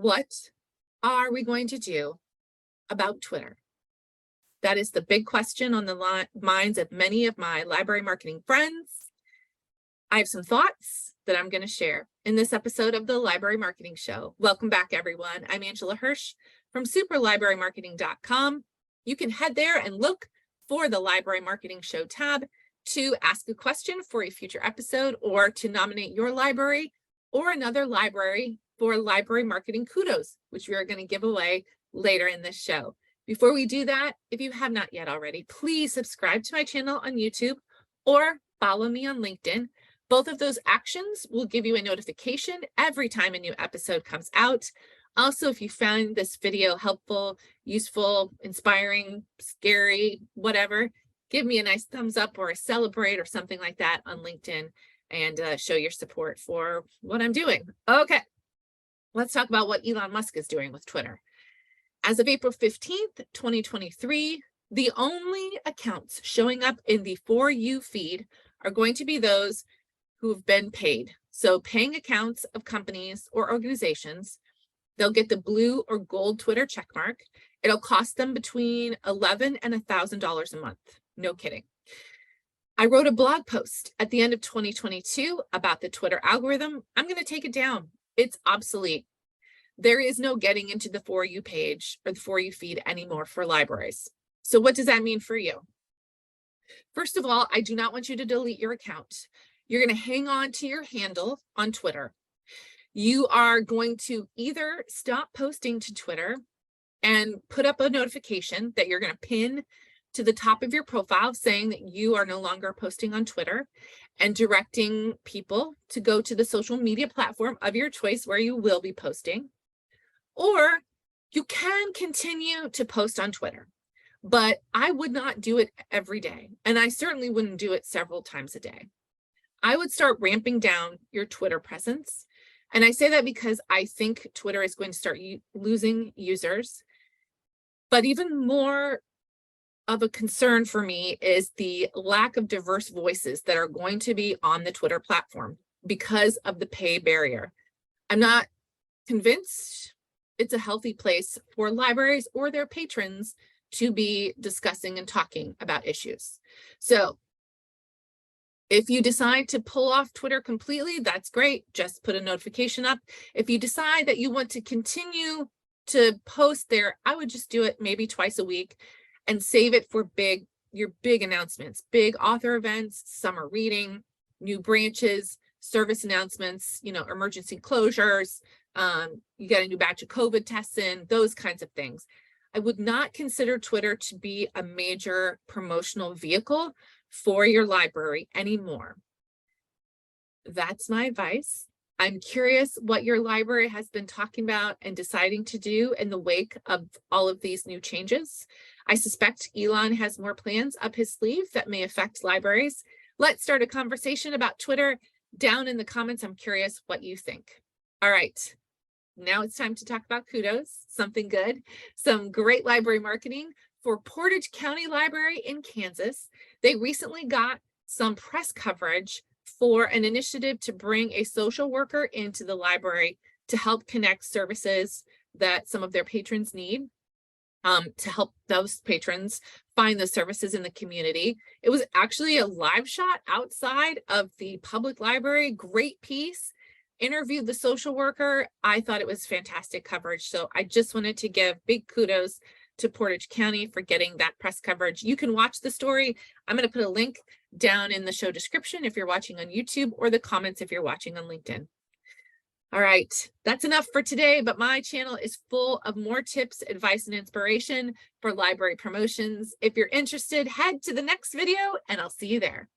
What are we going to do about Twitter? That is the big question on the minds of many of my library marketing friends. I have some thoughts that I'm going to share in this episode of the Library Marketing Show. Welcome back, everyone. I'm Angela Hursh from superlibrarymarketing.com. You can head there and look for the Library Marketing Show tab to ask a question for a future episode or to nominate your library or another library for library marketing kudos, which we are going to give away later in this show. Before we do that, if you have not yet already, please subscribe to my channel on YouTube or follow me on LinkedIn. Both of those actions will give you a notification every time a new episode comes out. Also, if you found this video helpful, useful, inspiring, scary, whatever, give me a nice thumbs up or a celebrate or something like that on LinkedIn and show your support for what I'm doing. Okay, let's talk about what Elon Musk is doing with Twitter. As of April 15th, 2023, the only accounts showing up in the For You feed are going to be those who have been paid. So paying accounts of companies or organizations, they'll get the blue or gold Twitter checkmark. It'll cost them between $11 and $1,000 a month. No kidding. I wrote a blog post at the end of 2022 about the Twitter algorithm. I'm going to take it down. It's obsolete. There is no getting into the For You page or the For You feed anymore for libraries. So what does that mean for you? First of all, I do not want you to delete your account. You're going to hang on to your handle on Twitter. You are going to either stop posting to Twitter and put up a notification that you're going to pin to the top of your profile saying that you are no longer posting on Twitter and directing people to go to the social media platform of your choice where you will be posting. Or you can continue to post on Twitter, but I would not do it every day. And I certainly wouldn't do it several times a day. I would start ramping down your Twitter presence. And I say that because I think Twitter is going to start losing users. But even more of a concern for me is the lack of diverse voices that are going to be on the Twitter platform because of the pay barrier. I'm not convinced it's a healthy place for libraries or their patrons to be discussing and talking about issues. So if you decide to pull off Twitter completely, that's great. Just put a notification up. If you decide that you want to continue to post there, I would just do it maybe twice a week and save it for your big announcements, big author events, summer reading, new branches, service announcements, emergency closures, you got a new batch of COVID tests in, those kinds of things. I would not consider Twitter to be a major promotional vehicle for your library anymore. That's my advice. I'm curious what your library has been talking about and deciding to do in the wake of all of these new changes. I suspect Elon has more plans up his sleeve that may affect libraries. Let's start a conversation about Twitter down in the comments. I'm curious what you think. All right, now it's time to talk about Kudos, something good, some great library marketing for Portage County Library in Kansas. They recently got some press coverage for an initiative to bring a social worker into the library to help connect services that some of their patrons need, to help those patrons find those services in the community. It was actually a live shot outside of the public library, great piece. Interviewed the social worker. I thought it was fantastic coverage. So I just wanted to give big kudos to Portage County for getting that press coverage. You can watch the story. I'm going to put a link down in the show description if you're watching on YouTube, or the comments if you're watching on LinkedIn. All right, that's enough for today, but my channel is full of more tips, advice, and inspiration for library promotions. If you're interested, head to the next video and I'll see you there.